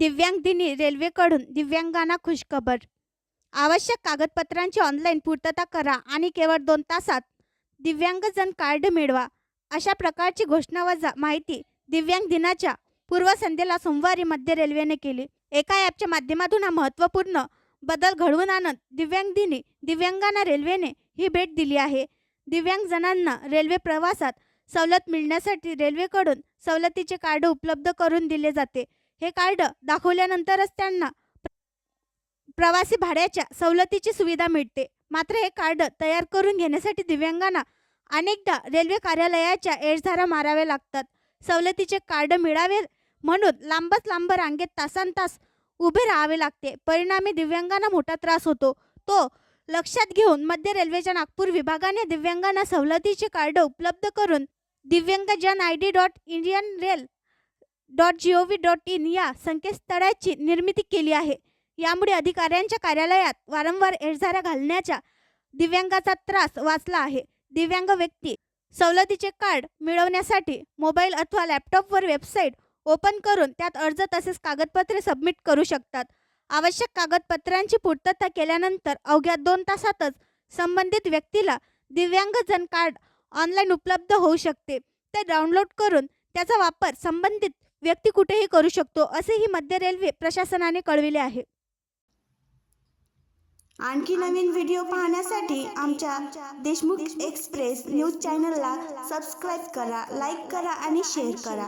दिव्यांग दिनी रेल्वेकडून दिव्यांगांना खुशखबर. आवश्यक कागदपत्रांची ऑनलाईन पूर्तता करा आणि केवळ 2 तासात दिव्यांगजन कार्ड मिळवा. अशा प्रकारची घोषणावजा माहिती दिव्यांग दिनाच्या पूर्वसंध्येला सोमवारी मध्य रेल्वेने केली. एका ॲपच्या माध्यमातून हा महत्त्वपूर्ण बदल घडवून आणत दिव्यांग दिनी दिव्यांगांना रेल्वेने ही भेट दिली आहे. दिव्यांगजनांना रेल्वे प्रवासात सवलत मिळण्यासाठी रेल्वेकडून सवलतीचे कार्ड उपलब्ध करून दिले जाते. हे कार्ड दाखवल्यानंतरच त्यांना प्रवासी भाड्याच्या सवलतीची सुविधा मिळते. मात्र हे कार्ड तयार करून घेण्यासाठी दिव्यांगांना अनेकदा रेल्वे कार्यालयाच्या एजधारा माराव्या लागतात. सवलतीचे कार्ड मिळावे म्हणून लांब रांगेत तासनतास उभे राहावे लागते. परिणामी दिव्यांगांना मोठा त्रास होतो. तो लक्षात घेऊन मध्य रेल्वेच्या नागपूर विभागाने दिव्यांगांना सवलतीचे कार्ड उपलब्ध करून divyangjan.indianrail.gov.in या संकेतस्थळाची निर्मिती केली आहे. यामुळे अधिकाऱ्यांच्या कार्यालयात वारंवार एजधारा घालण्याचा दिव्यांगाचा त्रास वाचला आहे. दिव्यांग व्यक्ती सवलतीचे कार्ड मिळवण्यासाठी मोबाईल अथवा लॅपटॉपवर वेबसाईट ओपन करून त्यात अर्ज तसेच कागदपत्रे सबमिट करू शकतात. आवश्यक कागदपत्रांची पूर्तता केल्यानंतर अवघ्या 2 तासातच संबंधित व्यक्तीला दिव्यांगजन कार्ड ऑनलाईन उपलब्ध होऊ शकते. ते डाउनलोड करून त्याचा वापर संबंधित व्यक्ती कुठेही करू शकतो, असेही मध्य रेल्वे प्रशासनाने कळविले आहे. आणखी नवीन व्हिडिओ पाहण्यासाठी आमच्या देशमुख एक्सप्रेस न्यूज चॅनलला सबस्क्राईब करा, लाईक करा आणि शेअर करा.